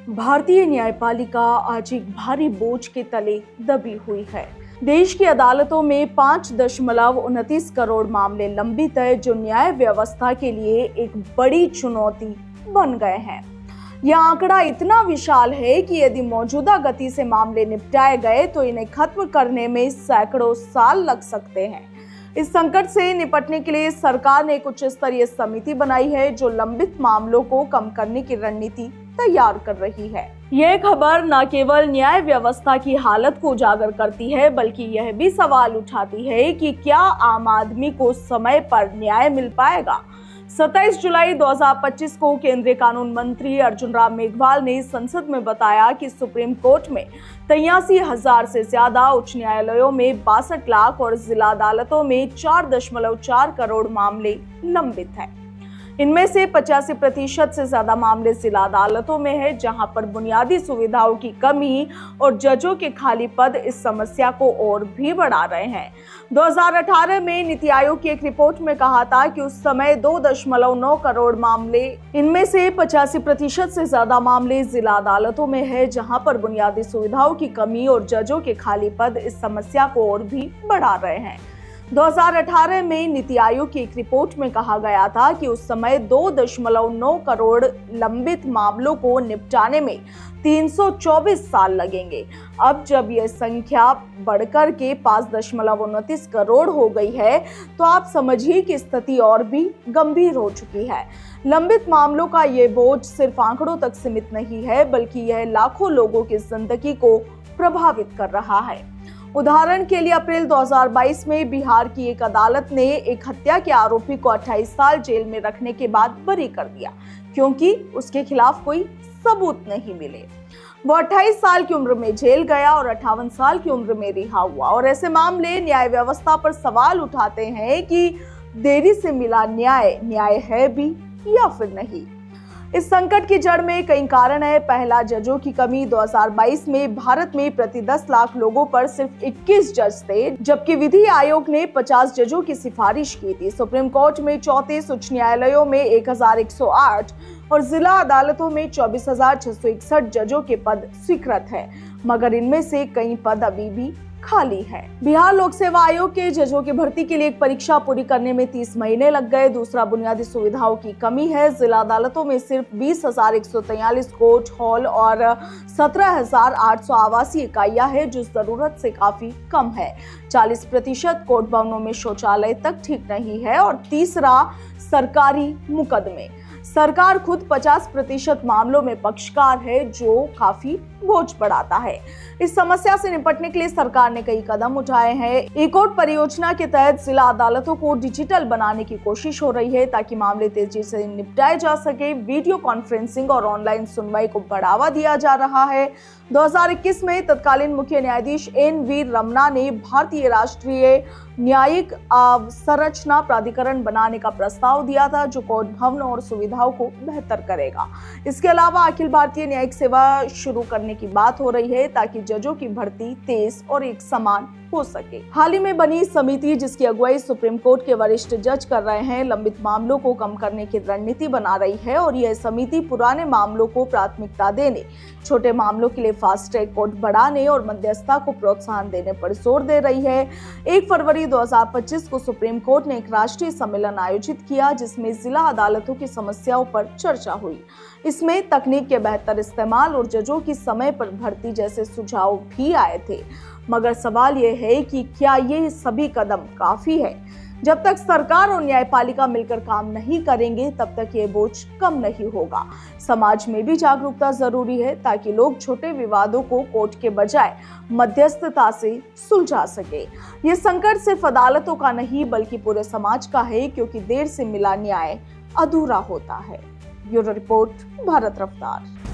भारतीय न्यायपालिका आज एक भारी बोझ के तले दबी हुई है। देश की अदालतों में 5.29 करोड़ मामले लंबित है, जो न्याय व्यवस्था के लिए एक बड़ी चुनौती बन गए हैं। यह आंकड़ा इतना विशाल है कि यदि मौजूदा गति से मामले निपटाए गए तो इन्हें खत्म करने में सैकड़ों साल लग सकते हैं। इस संकट से निपटने के लिए सरकार ने एक उच्च स्तरीय समिति बनाई है, जो लंबित मामलों को कम करने की रणनीति तैयार कर रही है। यह खबर न केवल न्याय व्यवस्था की हालत को उजागर करती है, बल्कि यह भी सवाल उठाती है कि क्या आम आदमी को समय पर न्याय मिल पाएगा। 27 जुलाई 2025 को केंद्रीय कानून मंत्री अर्जुन राम मेघवाल ने संसद में बताया कि सुप्रीम कोर्ट में 83,000 से ज्यादा, उच्च न्यायालयों में 62 लाख और जिला अदालतों में 4.4 करोड़ मामले लंबित हैं। इनमें से 85% से ज्यादा मामले जिला अदालतों में है, जहां पर बुनियादी सुविधाओं की कमी और जजों के खाली पद इस समस्या को और भी बढ़ा रहे हैं। 2018 में नीति आयोग की एक रिपोर्ट में कहा था कि उस समय 2.9 करोड़ मामले, इनमें से 85% से ज्यादा मामले जिला अदालतों में है, जहां पर बुनियादी सुविधाओं की कमी और जजों के खाली पद इस समस्या को और भी बढ़ा रहे हैं। 2018 में नीति आयोग की एक रिपोर्ट में कहा गया था कि उस समय 2.9 करोड़ लंबित मामलों को निपटाने में 324 साल लगेंगे। अब जब यह संख्या बढ़कर के 5.29 करोड़ हो गई है, तो आप समझिए कि स्थिति और भी गंभीर हो चुकी है। लंबित मामलों का ये बोझ सिर्फ आंकड़ों तक सीमित नहीं है, बल्कि यह लाखों लोगों की जिंदगी को प्रभावित कर रहा है। उदाहरण के लिए अप्रैल 2022 में बिहार की एक अदालत ने एक हत्या के आरोपी को 28 साल जेल में रखने के बाद बरी कर दिया, क्योंकि उसके खिलाफ कोई सबूत नहीं मिले। वो 28 साल की उम्र में जेल गया और 58 साल की उम्र में रिहा हुआ। और ऐसे मामले न्याय व्यवस्था पर सवाल उठाते हैं कि देरी से मिला न्याय है भी या फिर नहीं। इस संकट की जड़ में कई कारण है। पहला, जजों की कमी। 2022 में भारत में प्रति 10 लाख लोगों पर सिर्फ 21 जज थे, जबकि विधि आयोग ने 50 जजों की सिफारिश की थी। सुप्रीम कोर्ट में 34, उच्च न्यायालयों में 1108 और जिला अदालतों में 24,661 जजों के पद स्वीकृत है, मगर इनमें से कई पद अभी भी खाली है। बिहार लोक सेवा आयोग के जजों की भर्ती के लिए एक परीक्षा पूरी करने में 30 महीने लग गए। दूसरा, बुनियादी सुविधाओं की कमी है। जिला अदालतों में सिर्फ 20,143 कोर्ट हॉल और 17,800 आवासीय इकाइयां हैं, जो जरूरत से काफी कम है। 40% कोर्ट भवनों में शौचालय तक ठीक नहीं है। और तीसरा, सरकारी मुकदमे। सरकार खुद 50% मामलों में पक्षकार है, जो काफी बोझ बढ़ाता है। इस समस्या से निपटने के लिए सरकार ने कई कदम उठाए हैं। ई-कोर्ट परियोजना के तहत जिला अदालतों को डिजिटल बनाने की कोशिश हो रही है, ताकि मामले तेजी से निपटाए जा सके। वीडियो कॉन्फ्रेंसिंग और ऑनलाइन सुनवाई को बढ़ावा दिया जा रहा है। 2021 में तत्कालीन मुख्य न्यायाधीश NV रमना ने भारतीय राष्ट्रीय न्यायिक संरचना प्राधिकरण बनाने का प्रस्ताव दिया था, जो कोर्ट भवनों और सुविधाओं को बेहतर करेगा। इसके अलावा अखिल भारतीय न्यायिक सेवा शुरू करने की बात हो रही है, ताकि जजों की भर्ती तेज और एक समान हो सके। हाल ही में बनी समिति, जिसकी अगुवाई सुप्रीम कोर्ट के वरिष्ठ जज कर रहे हैं, लंबित मामलों को कम करने की रणनीति बना रही है। और यह समिति पुराने मामलों को प्राथमिकता देने, छोटे मामलों के लिए फास्ट ट्रैक कोर्ट बढ़ाने और मध्यस्थता को प्रोत्साहन देने पर जोर दे रही है। 1 फरवरी 2025 को सुप्रीम कोर्ट ने एक राष्ट्रीय सम्मेलन आयोजित किया, जिसमें जिला अदालतों की समस्याओं पर चर्चा हुई। इसमें तकनीक के बेहतर इस्तेमाल और जजों की समय पर भर्ती जैसे सुझाव भी आए थे। मगर सवाल यह है कि क्या ये सभी कदम काफी है? जब तक सरकार और न्यायपालिका मिलकर काम नहीं करेंगे, तब तक ये बोझ कम नहीं होगा। समाज में भी जागरूकता जरूरी है, ताकि लोग छोटे विवादों को कोर्ट के बजाय मध्यस्थता से सुलझा सके। ये संकट सिर्फ अदालतों का नहीं, बल्कि पूरे समाज का है, क्योंकि देर से मिला न्याय अधूरा होता है। ब्यूरो रिपोर्ट, भारत रफ्तार।